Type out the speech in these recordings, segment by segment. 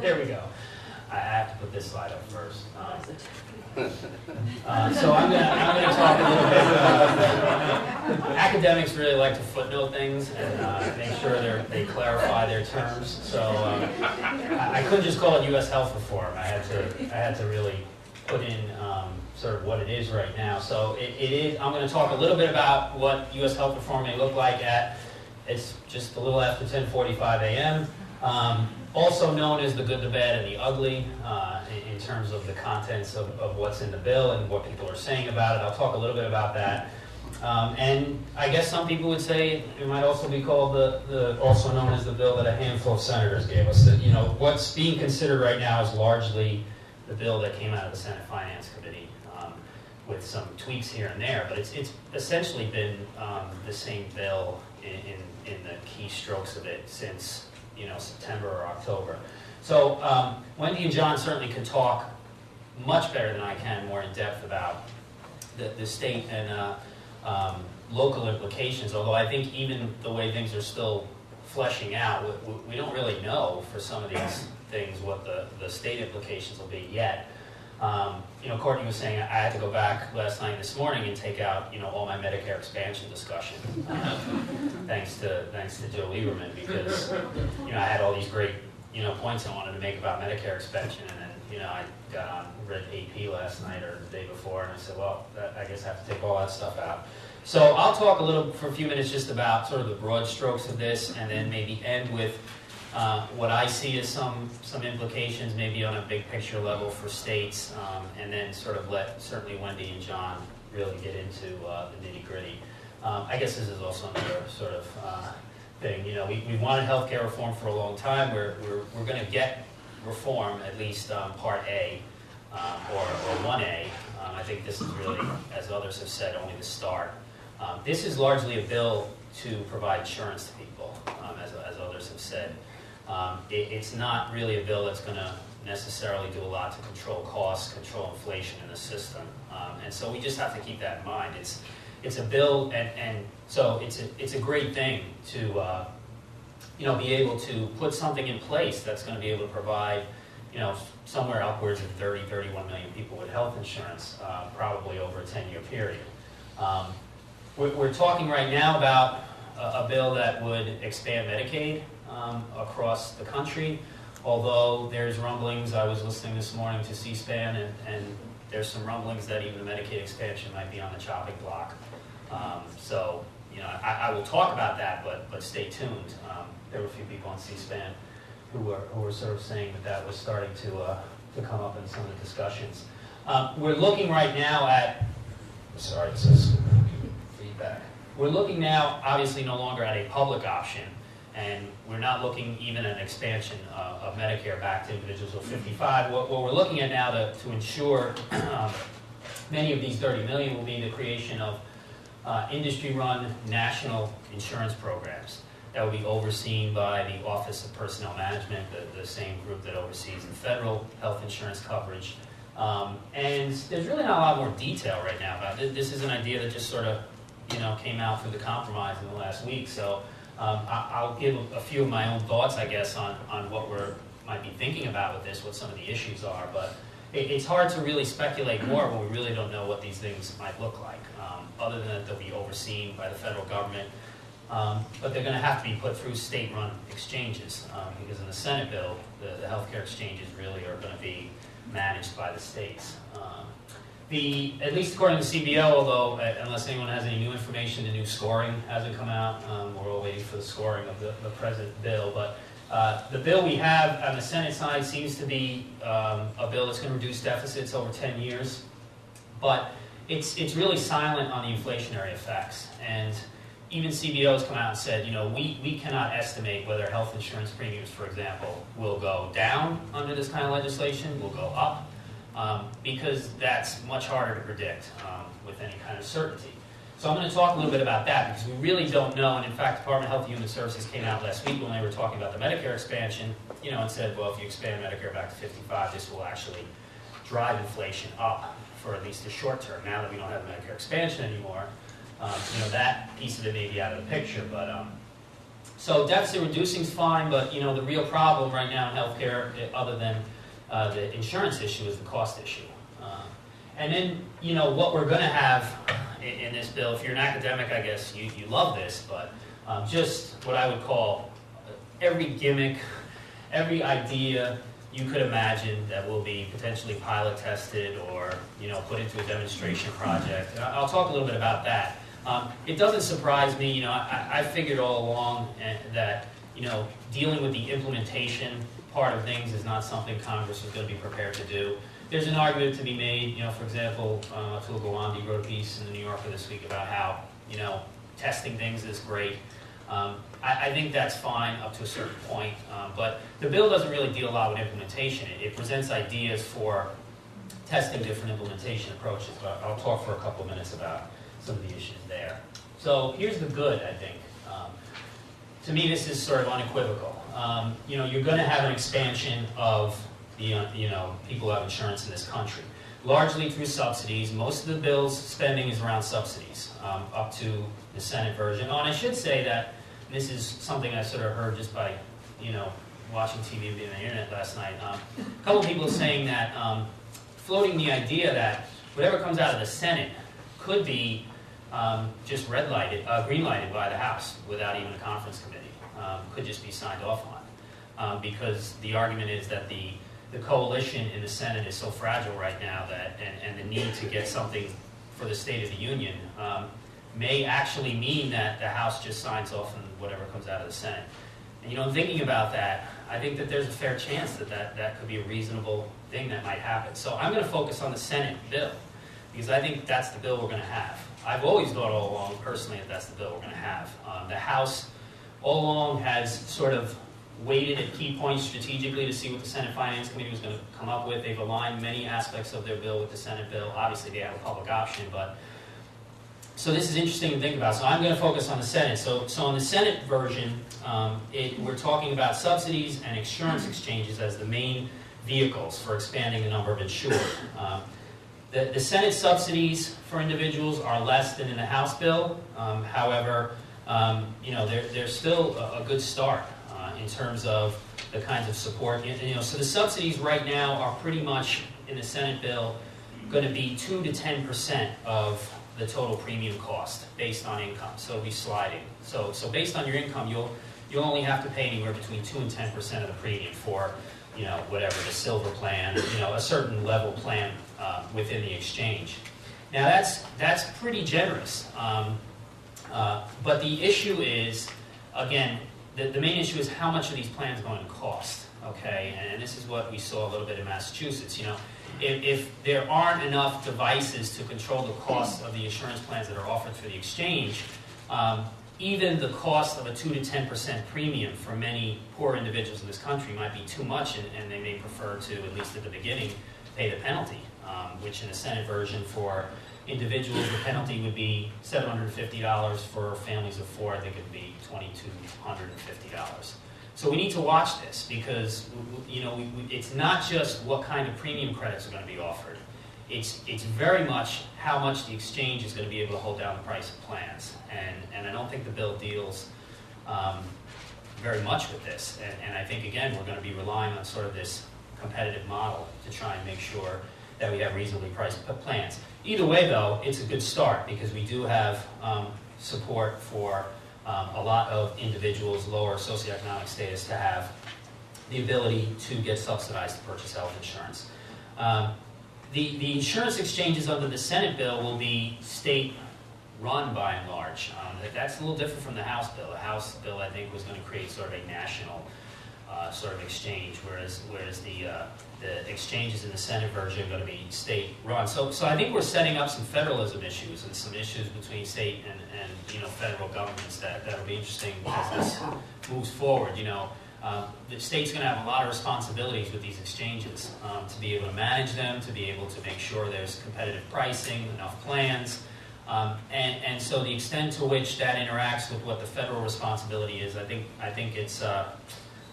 There we go. I have to put this slide up first. So I'm gonna talk a little bit about academics really like to footnote things and make sure they clarify their terms. So I couldn't just call it U.S. health reform. I had to really put in sort of what it is right now. So it is. I'm going to talk a little bit about what U.S. health reform may look like it's just a little after 10:45 a.m. Also known as the good, the bad, and the ugly in terms of the contents of what's in the bill and what people are saying about it. I'll talk a little bit about that. And I guess some people would say it might also be called the also known as the bill that a handful of senators gave us. That, what's being considered right now is largely the bill that came out of the Senate Finance Committee with some tweaks here and there. But it's essentially been the same bill in the key strokes of it since September or October. So Wendy and John certainly can talk much better than I can, more in depth about the state and local implications, although I think even the way things are still fleshing out, we don't really know for some of these things what the state implications will be yet. Courtney was saying I had to go back last night and this morning and take out all my Medicare expansion discussion, thanks to Joe Lieberman, because I had all these great points I wanted to make about Medicare expansion, and then I got on read AP last night or the day before, and I said, well, I guess I have to take all that stuff out. So I'll talk for a few minutes just about sort of the broad strokes of this, and then maybe end with what I see as some implications, maybe on a big picture level for states, and then sort of let certainly Wendy and John really get into the nitty-gritty. I guess this is also another sort of thing. We wanted healthcare reform for a long time. We're going to get reform, at least Part A or 1A. I think this is really, as others have said, only the start. This is largely a bill to provide insurance to people, as others have said. It's not really a bill that's going to necessarily do a lot to control costs, control inflation in the system, and so we just have to keep that in mind. It's a bill, and so it's a great thing to be able to put something in place that's going to be able to provide somewhere upwards of 31 million people with health insurance, probably over a 10-year period. We're talking right now about a bill that would expand Medicaid across the country, although there's rumblings. I was listening this morning to C-SPAN, and there's some rumblings that even the Medicaid expansion might be on the chopping block. So I will talk about that, but stay tuned. There were a few people on C-SPAN who were sort of saying that was starting to come up in some of the discussions. We're looking right now at, sorry, this is feedback. We're looking now, obviously, no longer at a public option, and we're not looking even at an expansion of Medicare back to individuals over 55. What we're looking at now to ensure many of these 30 million will be the creation of industry-run national insurance programs that will be overseen by the Office of Personnel Management, the same group that oversees the federal health insurance coverage. And there's really not a lot more detail right now about it. This is an idea that just sort of came out through the compromise in the last week. So I'll give a few of my own thoughts, I guess, on what might be thinking about with this, what some of the issues are. But it's hard to really speculate more when we really don't know what these things might look like, other than that they'll be overseen by the federal government. But they're going to have to be put through state-run exchanges, because in the Senate bill, the healthcare exchanges really are going to be managed by the states. At least according to CBO, although unless anyone has any new information, the new scoring hasn't come out. We're all waiting for the scoring of the present bill. But the bill we have on the Senate side seems to be a bill that's going to reduce deficits over 10 years. But it's really silent on the inflationary effects. And even CBO has come out and said, we cannot estimate whether health insurance premiums, for example, will go down under this kind of legislation, will go up. Because that's much harder to predict with any kind of certainty. So I'm going to talk a little bit about that, because we really don't know. And in fact, the Department of Health and Human Services came out last week when they were talking about the Medicare expansion, and said, well, if you expand Medicare back to 55, this will actually drive inflation up for at least the short term. Now that we don't have Medicare expansion anymore, that piece of it may be out of the picture. But So deficit reducing is fine, but the real problem right now in healthcare, other than the insurance issue, is the cost issue. And then what we're going to have in this bill, if you're an academic, I guess you love this, but just what I would call every gimmick, every idea you could imagine that will be potentially pilot tested or put into a demonstration project. And I'll talk a little bit about that. It doesn't surprise me. I figured all along that dealing with the implementation part of things is not something Congress was going to be prepared to do. There's an argument to be made. For example, Wendy wrote a piece in the New Yorker this week about how testing things is great. I think that's fine up to a certain point, but the bill doesn't really deal a lot with implementation. It presents ideas for testing different implementation approaches, but I'll talk for a couple of minutes about some of the issues there. So here's the good, I think. To me, this is sort of unequivocal. You're going to have an expansion of the people who have insurance in this country, largely through subsidies. Most of the bill's spending is around subsidies, up to the Senate version. Oh, and I should say that this is something I sort of heard just by, watching TV and the internet last night. A couple of people saying that, floating the idea that whatever comes out of the Senate could be just green-lighted by the House without even a conference committee. Could just be signed off on. Because the argument is that the coalition in the Senate is so fragile right now that, and the need to get something for the State of the Union may actually mean that the House just signs off on whatever comes out of the Senate. And thinking about that, I think that there's a fair chance that could be a reasonable thing that might happen. So I'm going to focus on the Senate bill, because I think that's the bill we're going to have. I've always thought all along, personally, that that's the bill we're going to have. The House all along has sort of waited at key points strategically to see what the Senate Finance Committee was going to come up with. They've aligned many aspects of their bill with the Senate bill. Obviously, they have a public option, but so this is interesting to think about. So I'm going to focus on the Senate. So on the Senate version, we're talking about subsidies and insurance exchanges as the main vehicles for expanding the number of insured. The Senate subsidies for individuals are less than in the House bill. However, they're still a good start in terms of the kinds of support. So the subsidies right now are pretty much in the Senate bill going to be 2 to 10% of the total premium cost based on income. So it'll be sliding. So based on your income, you'll only have to pay anywhere between 2 and 10% of the premium for whatever the silver plan, a certain level plan within the exchange. Now that's pretty generous. But the issue is, again, the main issue is how much are these plans going to cost, okay? And this is what we saw a little bit in Massachusetts. If there aren't enough devices to control the cost of the insurance plans that are offered through the exchange, even the cost of a 2 to 10% premium for many poor individuals in this country might be too much, and they may prefer to, at least at the beginning, pay the penalty, which in the Senate version for individuals, the penalty would be $750. For families of 4, I think it would be $2,250. So we need to watch this because it's not just what kind of premium credits are going to be offered. It's very much how much the exchange is going to be able to hold down the price of plans. And I don't think the bill deals very much with this. And I think, again, we're going to be relying on sort of this competitive model to try and make sure that we have reasonably priced plans. Either way, though, it's a good start because we do have support for a lot of individuals, lower socioeconomic status, to have the ability to get subsidized to purchase health insurance. The insurance exchanges under the Senate bill will be state-run by and large. That's a little different from the House bill. The House bill, I think, was going to create sort of a national sort of exchange, whereas the exchanges in the Senate version are going to be state-run. So I think we're setting up some federalism issues and some issues between state and federal governments that'll be interesting as this moves forward. The state's going to have a lot of responsibilities with these exchanges to be able to manage them, to be able to make sure there's competitive pricing, enough plans, and so the extent to which that interacts with what the federal responsibility is, I think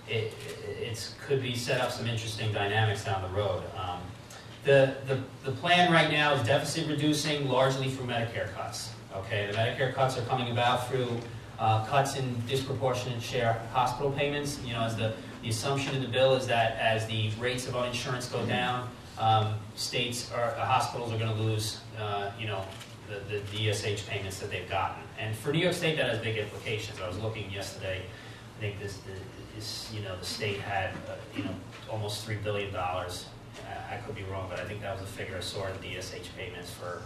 it could be set up some interesting dynamics down the road. The plan right now is deficit reducing largely through Medicare cuts. Okay, the Medicare cuts are coming about through cuts in disproportionate share hospital payments. As the assumption in the bill is that as the rates of uninsurance go down, states or hospitals are going to lose, the DSH payments that they've gotten. And for New York State, that has big implications. I was looking yesterday. I think the state had, almost $3 billion. I could be wrong, but I think that was the figure I saw in DSH payments for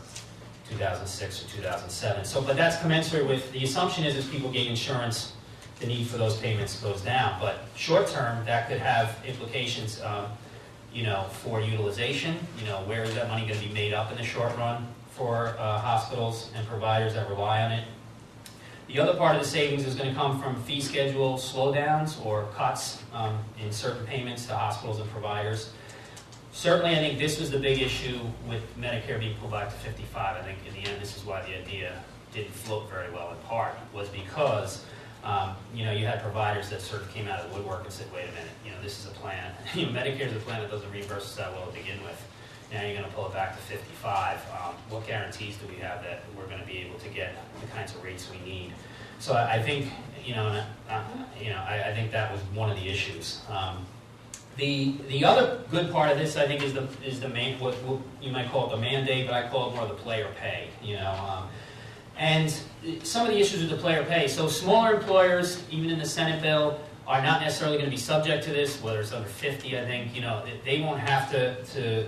2006 or 2007. So, but that's commensurate with, the assumption is as people gain insurance, the need for those payments goes down. But short term, that could have implications, for utilization. Where is that money going to be made up in the short run for hospitals and providers that rely on it? The other part of the savings is going to come from fee schedule slowdowns or cuts in certain payments to hospitals and providers. Certainly, I think this was the big issue with Medicare being pulled back to 55. I think in the end, this is why the idea didn't float very well in part, was because you had providers that sort of came out of the woodwork and said, wait a minute, this is a plan. Medicare is a plan that doesn't reimburse us that well to begin with. Now you're going to pull it back to 55. What guarantees do we have that we're going to be able to get the kinds of rates we need? So I think, I think that was one of the issues. The other good part of this, I think, is the main, what you might call it the mandate, but I call it more the player pay. And some of the issues with the player pay. So smaller employers, even in the Senate bill, are not necessarily going to be subject to this, whether it's under 50, I think, they won't have to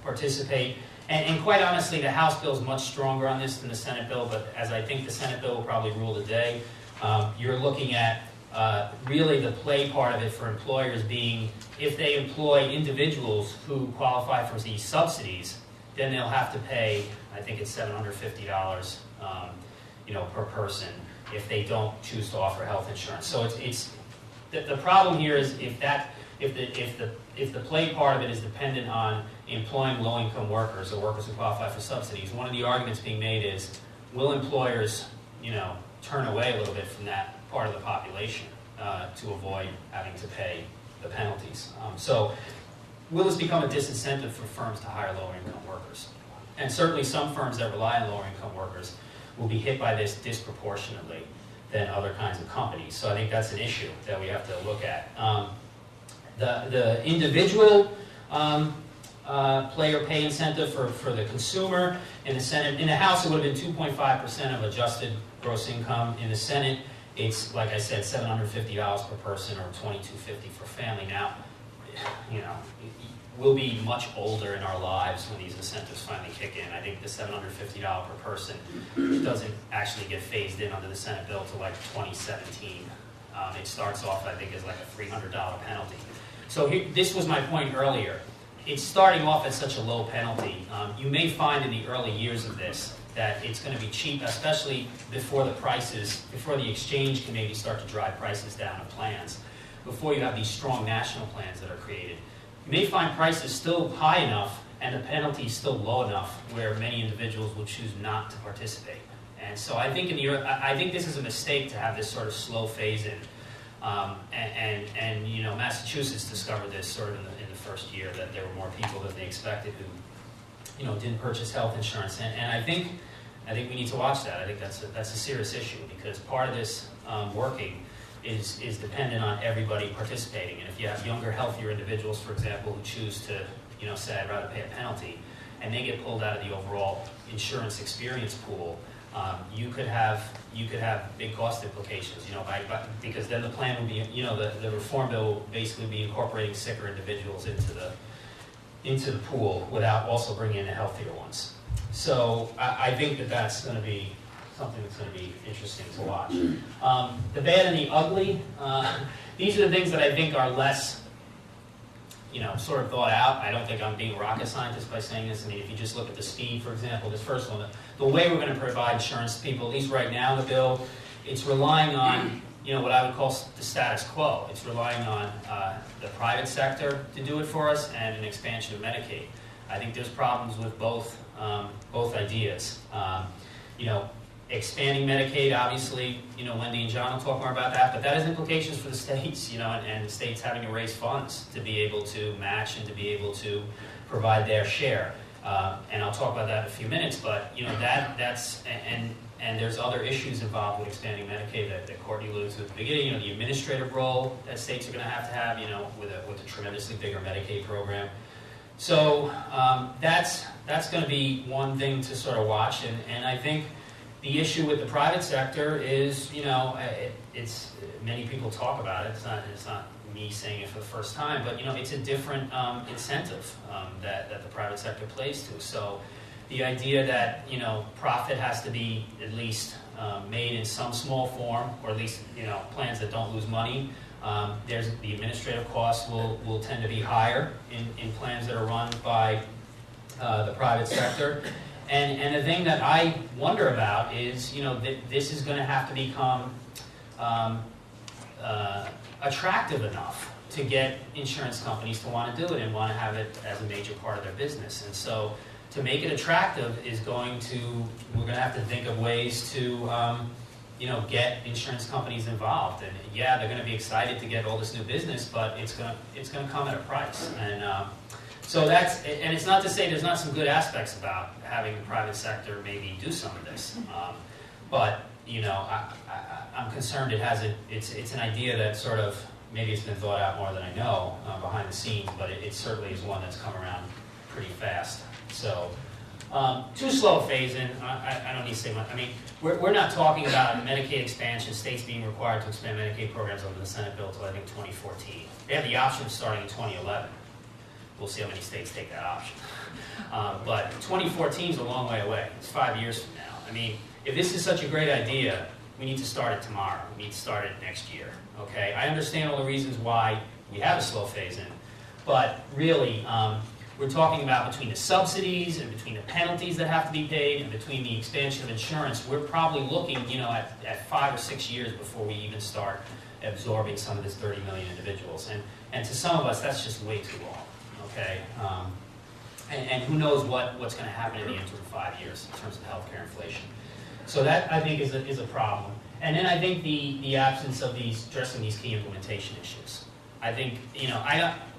participate. And quite honestly, the House bill is much stronger on this than the Senate bill, but as I think the Senate bill will probably rule today, you're looking at really the play part of it for employers being, if they employ individuals who qualify for these subsidies, then they'll have to pay, I think it's $750, per person, if they don't choose to offer health insurance. So it's the problem here is if the play part of it is dependent on employing low-income workers or workers who qualify for subsidies, one of the arguments being made is, will employers, turn away a little bit from that part of the population to avoid having to pay the penalties? So will this become a disincentive for firms to hire lower-income workers? And certainly some firms that rely on lower-income workers will be hit by this disproportionately than other kinds of companies. So I think that's an issue that we have to look at. The individual player pay incentive for the consumer in the Senate, in the House, it would have been 2.5% of adjusted gross income. In the Senate, it's, like I said, $750 per person or $2,250 for family. Now, we'll be much older in our lives when these incentives finally kick in. I think the $750 per person doesn't actually get phased in under the Senate bill till like 2017. It starts off, I think, as like a $300 penalty. So this was my point earlier. It's starting off at such a low penalty. You may find in the early years of this that it's going to be cheap, especially before the exchange can maybe start to drive prices down of plans, before you have these strong national plans that are created. You may find prices still high enough and the penalties still low enough where many individuals will choose not to participate. And so I think I think this is a mistake to have this sort of slow phase in. Massachusetts discovered this sort of in the first year, that there were more people than they expected who didn't purchase health insurance. And I think we need to watch that. I think that's a serious issue, because part of this working is dependent on everybody participating. And if you have younger, healthier individuals, for example, who choose to, say, I'd rather pay a penalty, and they get pulled out of the overall insurance experience pool, you could have big cost implications, because then the plan would be, the reform bill will basically be incorporating sicker individuals into the pool without also bringing in the healthier ones. So I think that's going to be something that's going to be interesting to watch. The bad and the ugly, these are the things that I think are less, sort of thought out. I don't think I'm being a rocket scientist by saying this. I mean, if you just look at the speed, for example, this first one, the way we're going to provide insurance to people, at least right now in the bill, it's relying on, what I would call the status quo. It's relying on the private sector to do it for us and an expansion of Medicaid. I think there's problems with both ideas. Expanding Medicaid, obviously, Wendy and John will talk more about that, but that has implications for the states, and the states having to raise funds to be able to match and to be able to provide their share. And I'll talk about that in a few minutes, but, And there's other issues involved with expanding Medicaid that Courtney alluded to at the beginning. The administrative role that states are going to have, with a tremendously bigger Medicaid program. So that's going to be one thing to sort of watch. And I think the issue with the private sector is, it's many people talk about it. It's not me saying it for the first time, but it's a different incentive that the private sector plays to. So the idea that profit has to be at least made in some small form, or at least plans that don't lose money. There's the administrative costs will tend to be higher in plans that are run by the private sector. And the thing that I wonder about is that this is going to have to become attractive enough to get insurance companies to want to do it and want to have it as a major part of their business. And so to make it attractive we're going to have to think of ways to get insurance companies involved. And yeah, they're going to be excited to get all this new business, but it's going to come at a price. And so and it's not to say there's not some good aspects about having the private sector maybe do some of this, but I'm concerned it's an idea that sort of maybe it's been thought out more than I know behind the scenes, but it certainly is one that's come around pretty fast. So too slow a phase in. I don't need to say much. I mean, we're not talking about Medicaid expansion, states being required to expand Medicaid programs under the Senate bill until I think 2014. They have the option of starting in 2011. We'll see how many states take that option. But 2014 is a long way away. It's 5 years from now. I mean, if this is such a great idea, we need to start it tomorrow. We need to start it next year. Okay? I understand all the reasons why we have a slow phase in, but really, we're talking about between the subsidies and between the penalties that have to be paid and between the expansion of insurance, we're probably looking, at 5 or 6 years before we even start absorbing some of this 30 million individuals. And to some of us, that's just way too long. Okay, and who knows what's going to happen in the interim 5 years in terms of healthcare inflation. So that, I think, is a problem. And then I think the absence of addressing these key implementation issues. I think,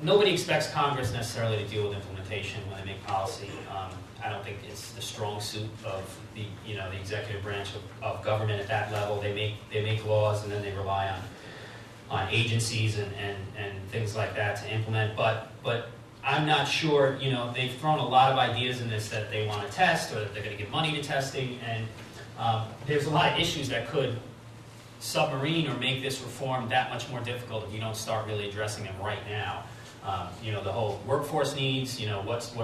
nobody expects Congress necessarily to deal with implementation when they make policy. I don't think it's the strong suit of the executive branch of government at that level. They make laws and then they rely on agencies and things like that to implement. But I'm not sure, they've thrown a lot of ideas in this that they want to test or that they're going to give money to testing, and there's a lot of issues that could submarine or make this reform that much more difficult if you don't start really addressing them right now. The whole workforce needs, what's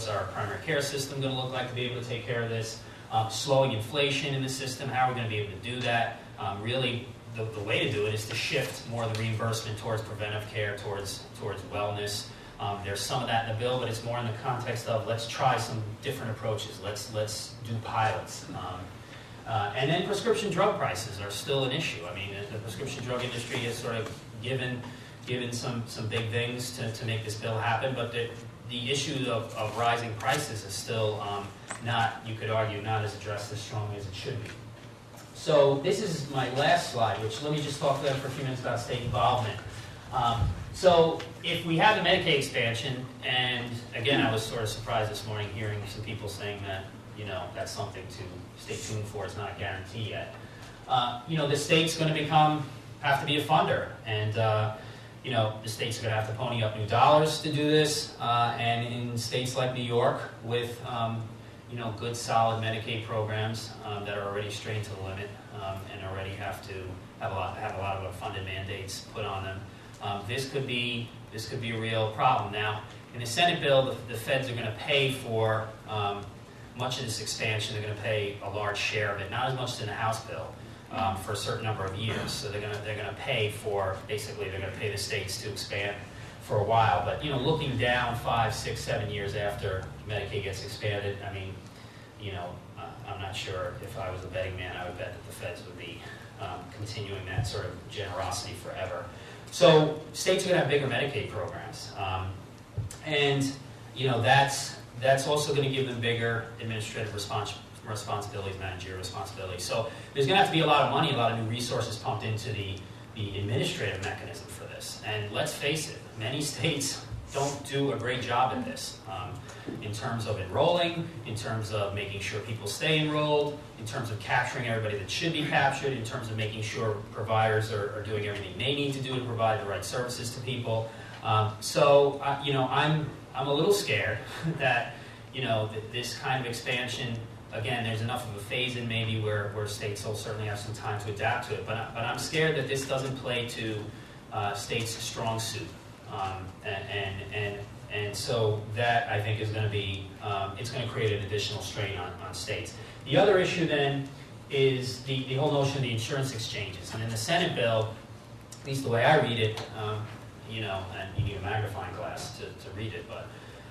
our primary care system going to look like to be able to take care of this? Slowing inflation in the system, how are we going to be able to do that? Really, the way to do it is to shift more of the reimbursement towards preventive care, towards wellness. There's some of that in the bill, but it's more in the context of let's try some different approaches. Let's do pilots. And then prescription drug prices are still an issue. I mean, the prescription drug industry has sort of given some big things to make this bill happen, but the issue of rising prices is still not, you could argue, not as addressed as strongly as it should be. So this is my last slide, which let me just talk for a few minutes about state involvement. So if we have the Medicaid expansion, and again, I was sort of surprised this morning hearing some people saying that, that's something to stay tuned for. It's not a guarantee yet. The state's going to have to be a funder, and the states are going to have to pony up new dollars to do this. And in states like New York, with good solid Medicaid programs that are already strained to the limit and already have a lot of funded mandates put on them, this could be a real problem. Now, in the Senate bill, the feds are going to pay for much of this expansion. They're going to pay a large share of it, not as much as in the House bill, for a certain number of years. So they're going to pay for, basically, they're going to pay the states to expand for a while. But looking down 5, 6, 7 years after Medicaid gets expanded, I mean, I'm not sure if I was a betting man, I would bet that the feds would be continuing that sort of generosity forever. So states are going to have bigger Medicaid programs, and that's also going to give them bigger administrative responsibilities, managerial responsibilities. So there's going to have to be a lot of money, a lot of new resources pumped into the administrative mechanism for this. And let's face it, many states don't do a great job at this in terms of enrolling, in terms of making sure people stay enrolled, in terms of capturing everybody that should be captured, in terms of making sure providers are doing everything they need to do to provide the right services to people. You know, I'm a little scared that, you know, this kind of expansion, again, there's enough of a phase-in maybe where states will certainly have some time to adapt to it, but I'm scared that this doesn't play to states' strong suit. And so that, I think, is going to be, it's going to create an additional strain on states. The other issue then is the whole notion of the insurance exchanges. And in the Senate bill, at least the way I read it, you know, and you need a magnifying glass to read it, but,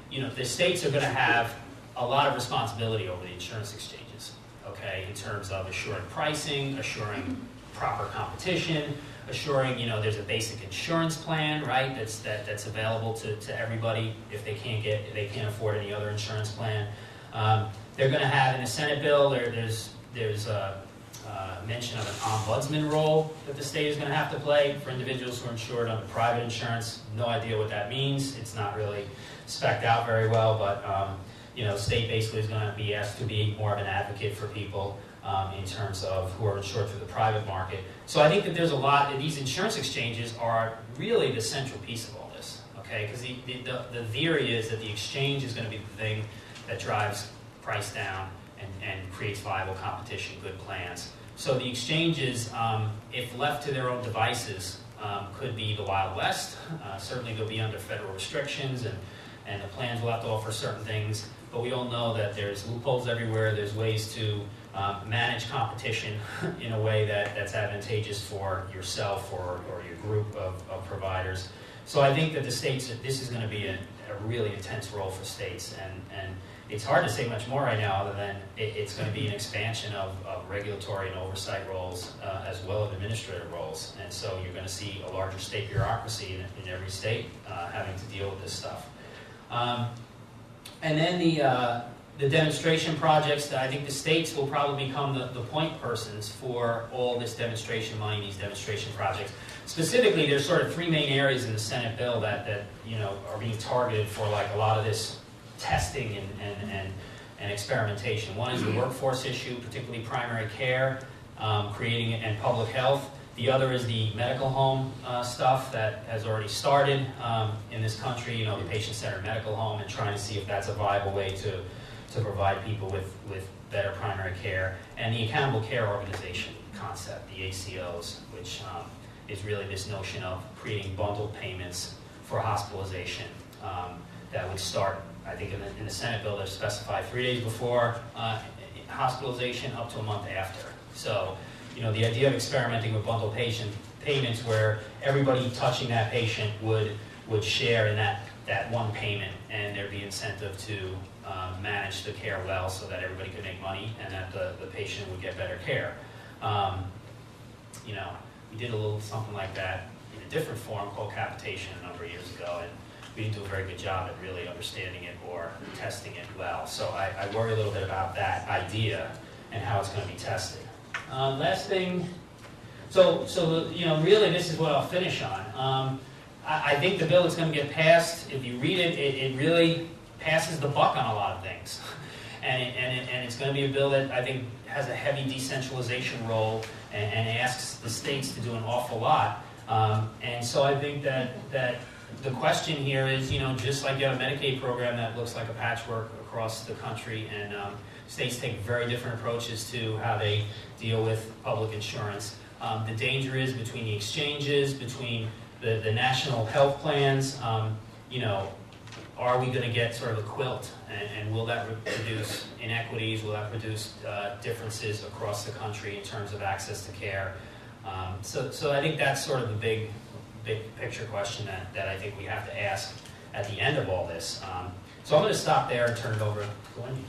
you know, the states are going to have a lot of responsibility over the insurance exchanges, okay, in terms of assuring pricing, assuring proper competition, assuring, you know, there's a basic insurance plan, right, that's available to everybody if they can't afford any other insurance plan. They're going to have in the Senate bill, there's a mention of an ombudsman role that the state is going to have to play for individuals who are insured under private insurance. No idea what that means. It's not really spec'd out very well, but you know, the state basically is going to be asked to be more of an advocate for people in terms of who are insured through the private market. So I think that there's a lot, these insurance exchanges are really the central piece of all this, okay? Because the theory is that the exchange is going to be the thing that drives price down and creates viable competition, good plans. So the exchanges, if left to their own devices, could be the Wild West. Certainly they'll be under federal restrictions and the plans will have to offer certain things, but we all know that there's loopholes everywhere, there's ways to manage competition in a way that's advantageous for yourself or your group of providers. So I think that the states, this is going to be a really intense role for states, and it's hard to say much more right now other than it's going to be an expansion of regulatory and oversight roles as well as administrative roles, and so you're going to see a larger state bureaucracy in every state having to deal with this stuff. And then the demonstration projects, I think the states will probably become the point persons for all this demonstration money, these demonstration projects. Specifically, there's sort of three main areas in the Senate bill that you know, are being targeted for like a lot of this testing and experimentation. One is the workforce issue, particularly primary care, creating and public health. The other is the medical home stuff that has already started in this country, you know, the patient-centered medical home, and trying to see if that's a viable way to provide people with better primary care. And the accountable care organization concept, the ACOs, which is really this notion of creating bundled payments for hospitalization that would start, I think in the Senate bill, they're specified 3 days before hospitalization up to a month after. So, you know, the idea of experimenting with bundled payments where everybody touching that patient would share in that one payment, and there'd be incentive to manage the care well so that everybody could make money and that the patient would get better care. You know, we did a little something like that in a different form called capitation a number of years ago, and we didn't do a very good job at really understanding it or testing it well. So I worry a little bit about that idea and how it's going to be tested. Last thing, so you know, really this is what I'll finish on. I think the bill is going to get passed. If you read it, it really passes the buck on a lot of things. And it's going to be a bill that I think has a heavy decentralization role and asks the states to do an awful lot. And so I think that the question here is, you know, just like you have a Medicaid program that looks like a patchwork across the country, and states take very different approaches to how they deal with public insurance. The danger is between the exchanges, between the national health plans, you know, are we going to get sort of a quilt, and will that produce inequities, will that produce differences across the country in terms of access to care? So I think that's sort of the big picture question that I think we have to ask at the end of all this. So I'm going to stop there and turn it over to Wendy.